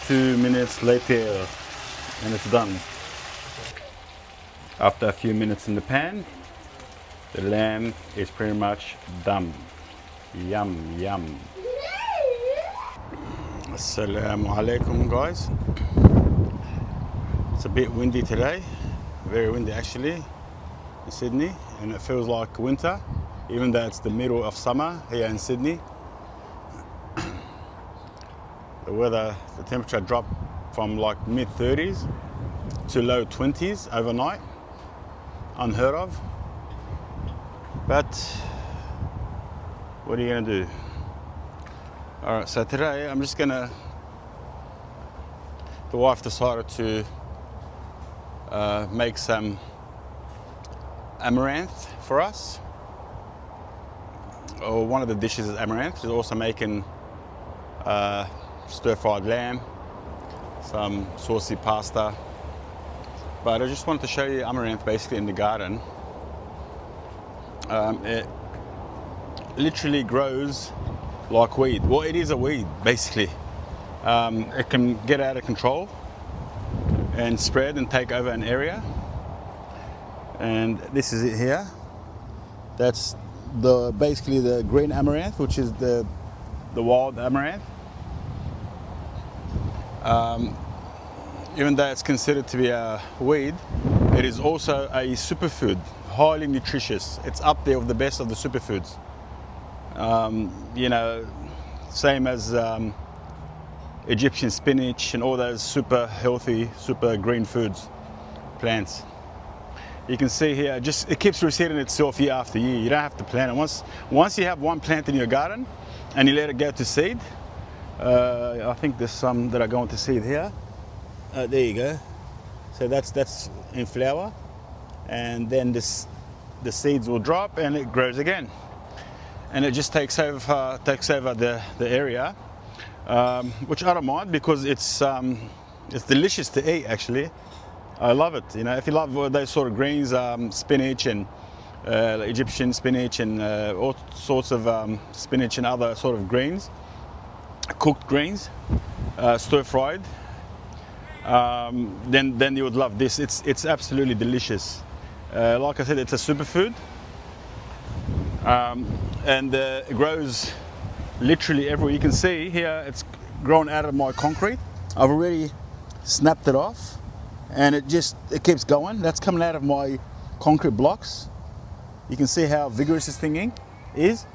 2 minutes later, and it's done. After a few minutes in the pan, the lamb is pretty much done. Yum, yum. Assalamu alaikum, guys. It's a bit windy today, very windy actually, in Sydney, and it feels like winter, even though it's the middle of summer here in Sydney. The temperature dropped from like mid-30s to low 20s overnight. Unheard of. But what are you gonna do? Alright, so today I'm just gonna, the wife decided to make some amaranth for us. Or one of the dishes is amaranth. She's also making stir-fried lamb, some saucy pasta. But I just wanted to show you amaranth basically in the garden. It literally grows like weed. Well, it is a weed basically. It can get out of control and spread and take over an area. And this is it here. That's basically the green amaranth, which is the wild amaranth. Even though it's considered to be a weed, it is also a superfood, highly nutritious. It's up there with the best of the superfoods. You know, same as Egyptian spinach and all those super healthy, super green foods, plants. You can see here, it keeps reseeding itself year after year. You don't have to plant it. Once you have one plant in your garden and you let it go to seed, I think there's some that are going to seed here. There you go. So that's in flower, and then the seeds will drop and it grows again, and it just takes over the area, which I don't mind because it's delicious to eat actually. I love it. You know, if you love those sort of greens, spinach and Egyptian spinach and all sorts of spinach and other sort of greens, cooked greens, stir-fried, then you would love this. It's absolutely delicious. Like I said, it's a superfood, and it grows literally everywhere. You can see here it's grown out of my concrete. I've already snapped it off, and it keeps going. That's coming out of my concrete blocks. You can see how vigorous this thing is.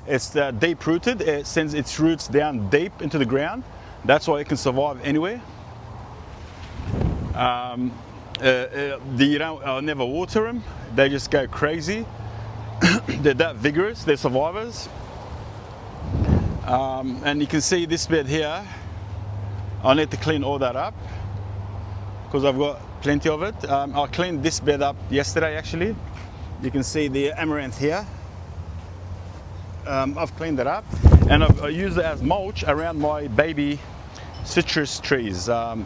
It's deep rooted. It sends its roots down deep into the ground. That's why it can survive anywhere. I'll never water them. They just go crazy. They're that vigorous. They're survivors. And you can see this bed here. I need to clean all that up because I've got plenty of it. I cleaned this bed up yesterday actually. You can see the amaranth here. I've cleaned it up and I use it as mulch around my baby citrus trees. The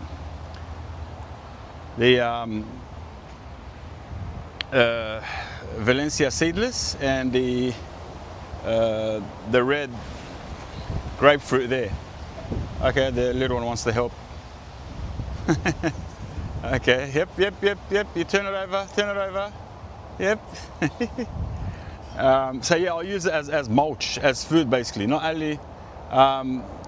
Valencia seedless and the red grapefruit there. Okay, the little one wants to help. Okay, yep. You turn it over. Yep. So yeah, I'll use it as mulch, as food basically. Not only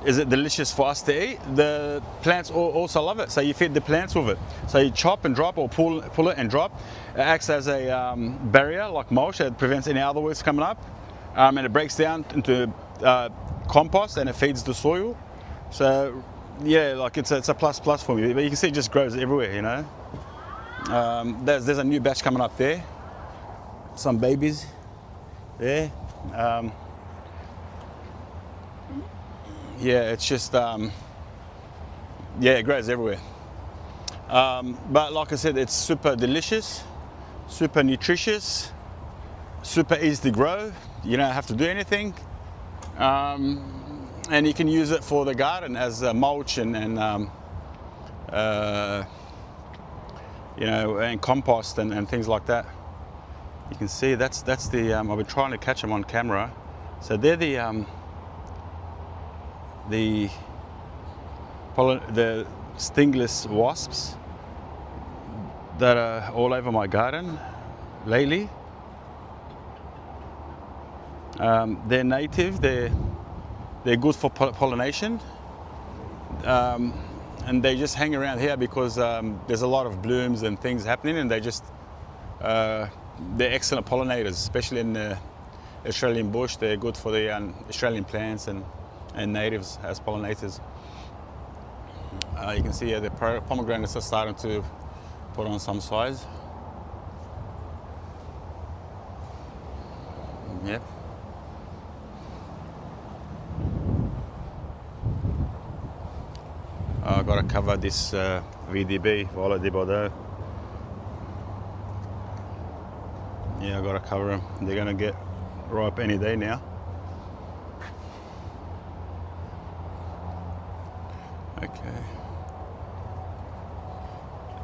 is it delicious for us to eat, the plants also love it. So you feed the plants with it. So you chop and drop or pull it and drop. It acts as a barrier like mulch that prevents any other weeds coming up. And it breaks down into compost and it feeds the soil. So yeah, like it's a plus for me. But you can see it just grows everywhere, you know. There's a new batch coming up there. Some babies there. Yeah, it's just yeah, it grows everywhere. But like I said, it's super delicious, super nutritious, super easy to grow. You don't have to do anything, and you can use it for the garden as mulch and you know, and compost and things like that. You can see that's the I've been trying to catch them on camera. So they're the the stingless wasps that are all over my garden lately. They're native, they're good for pollination, and they just hang around here because there's a lot of blooms and things happening, and they're excellent pollinators, especially in the Australian bush. They're good for the Australian plants and natives as pollinators. You can see here the pomegranates are starting to put on some size. Yep. I've got to cover this VDB, Violet de Bordeaux. Yeah, I've got to cover them. They're going to get ripe any day now. Okay.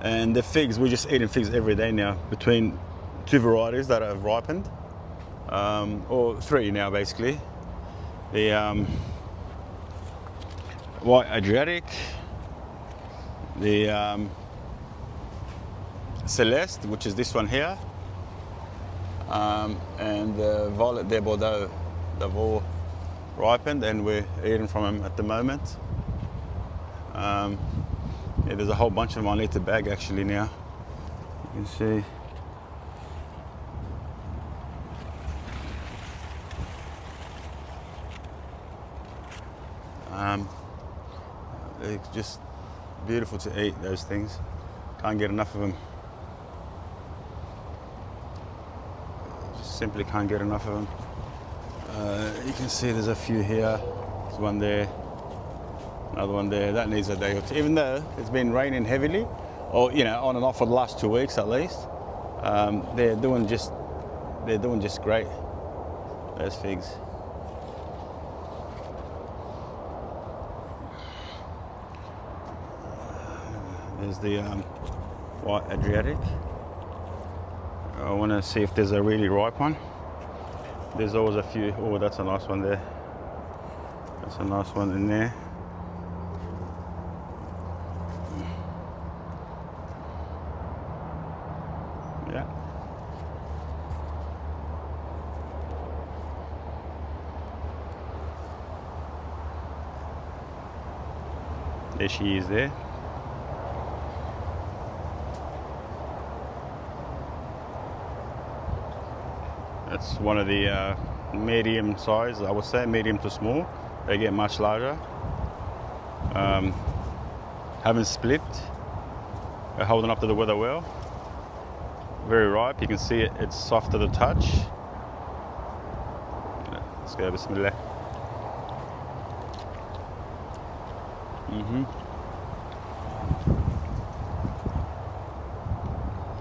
And the figs, we're just eating figs every day now, between two varieties that have ripened, or three now basically. The white Adriatic, the Celeste, which is this one here, and the Violet de Bordeaux. They've all ripened and we're eating from them at the moment. Yeah, there's a whole bunch of them. I need to bag actually now. You can see. They're just beautiful to eat, those things. Can't get enough of them. Just simply can't get enough of them. You can see there's a few here. There's one there. Another one there. That needs a day or two. Even though it's been raining heavily, or on and off for the last 2 weeks at least, they're doing just great. Those figs. There's the white Adriatic. I want to see if there's a really ripe one. There's always a few. Oh, that's a nice one there. That's a nice one in there. Yeah. There she is there. That's one of the medium size, I would say, medium to small. They get much larger. Haven't split. They're holding up to the weather well. Very ripe. You can see it's soft to the touch. Let's go, bismillah.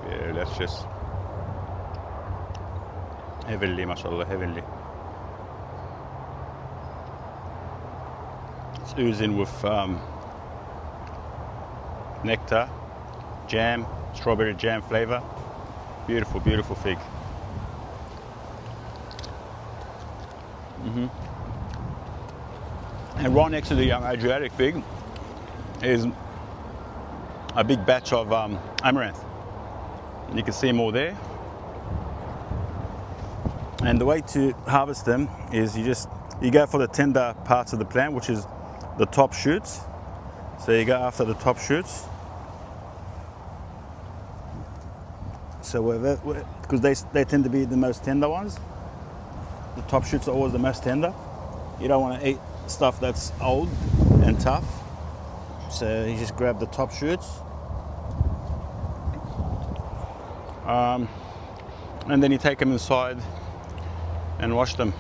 Yeah, that's just heavenly, mashallah, heavenly. It's oozing with nectar, jam, strawberry jam flavor. Beautiful, beautiful fig. And right next to the Adriatic fig is a big batch of Amaranth. You can see them all there. And the way to harvest them is you go for the tender parts of the plant, which is the top shoots. So you go after the top shoots. So because they tend to be the most tender ones. The top shoots are always the most tender. You don't want to eat stuff that's old and tough. So you just grab the top shoots. And then you take them inside and wash them.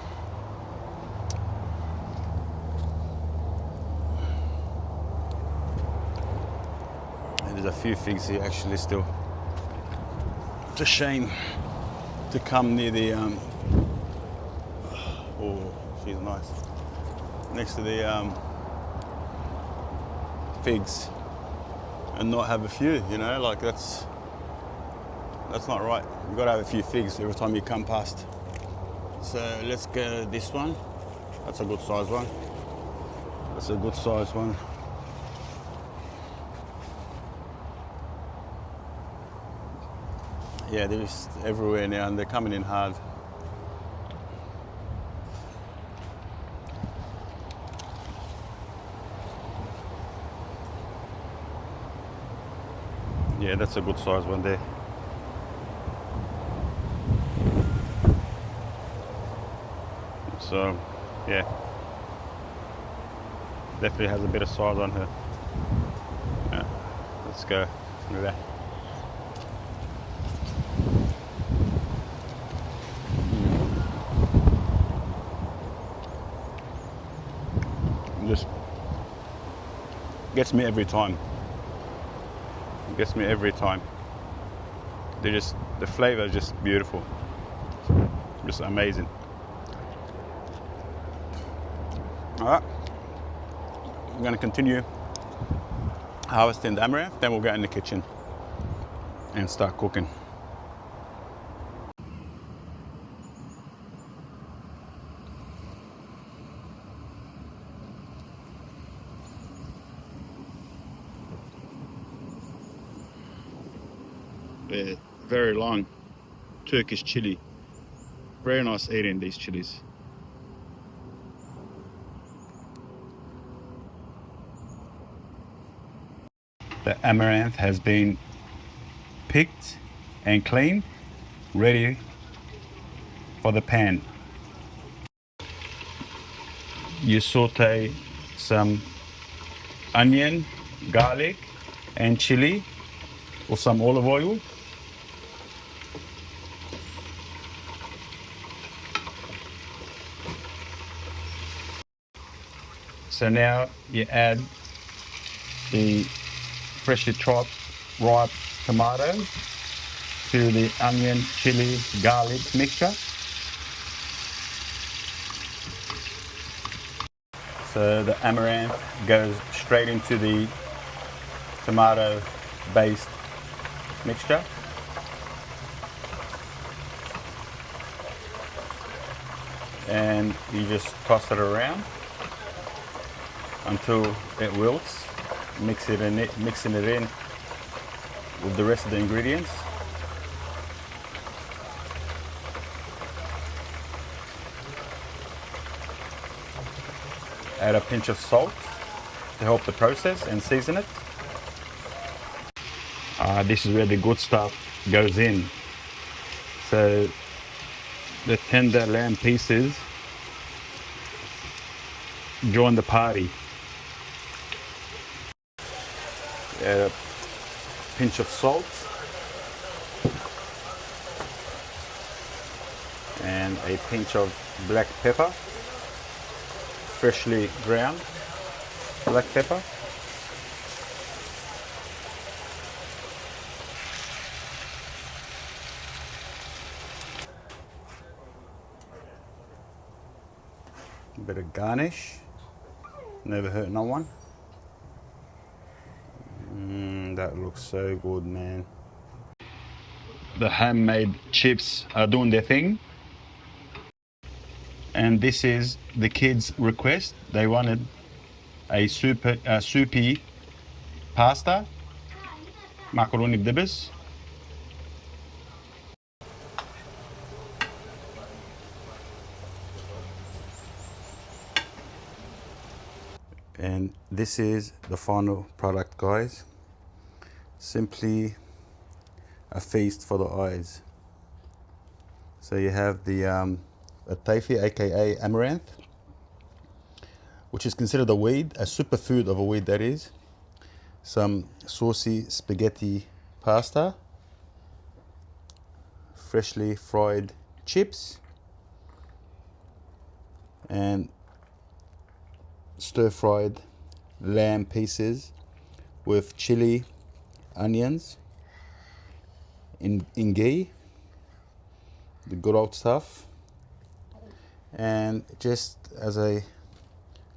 And there's a few figs here actually still. It's a shame to come near the oh, she's nice. Next to the figs and not have a few, like that's not right. You've got to have a few figs every time you come past. So let's go this one. That's a good size one. That's a good size one. Yeah, they're just everywhere now and they're coming in hard. Yeah, that's a good size one there. So, yeah, definitely has a bit of size on her. Yeah, let's go. Look at that. Just gets me every time. Gets me every time. The flavor is just beautiful. Just amazing. All right, I'm gonna continue harvesting the amaranth, then we'll go in the kitchen and start cooking. They're very long Turkish chili. Very nice eating these chilies. The amaranth has been picked and cleaned, ready for the pan. You saute some onion, garlic, and chili with some olive oil. So now you add the freshly chopped ripe tomatoes to the onion, chili, garlic mixture. So the amaranth goes straight into the tomato-based mixture. And you just toss it around until it wilts, mixing it in with the rest of the ingredients. Add a pinch of salt to help the process and season it. This is where the good stuff goes in. So the tender lamb pieces join the party. Add a pinch of salt and a pinch of black pepper, freshly ground black pepper. A bit of garnish, never hurt no one. That looks so good, man. The handmade chips are doing their thing. And this is the kids' request. They wanted a soupy pasta, macaroni dibbers. And this is the final product, guys. Simply a feast for the eyes. So you have the earthy, aka amaranth, which is considered a weed, a superfood of a weed that is. Some saucy spaghetti pasta, freshly fried chips, and stir-fried lamb pieces with chili, onions, in ghee, the good old stuff, and just as a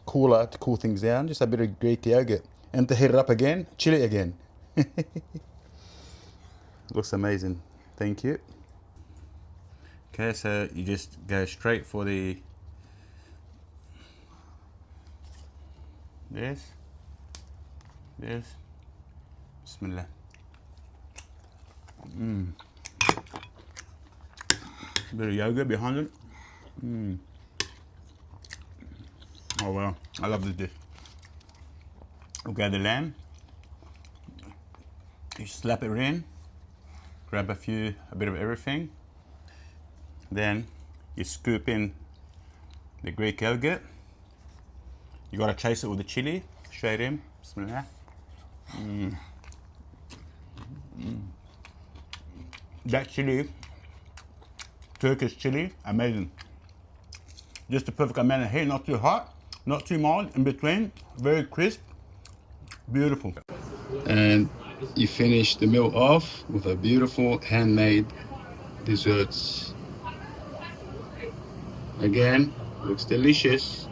cooler to cool things down, just a bit of Greek yogurt, and to heat it up again, chili again. Looks amazing. Thank you. Okay, so you just go straight for this. Bismillah. bit of yogurt behind it. Oh wow, I love this dish. Okay, the lamb. You slap it in, grab a bit of everything. Then you scoop in the Greek yogurt. You gotta chase it with the chili, straight in. Bismillah. That chili, Turkish chili, amazing. Just the perfect amount of heat, not too hot, not too mild, in between, very crisp, beautiful. And you finish the meal off with a beautiful handmade desserts. Again, looks delicious.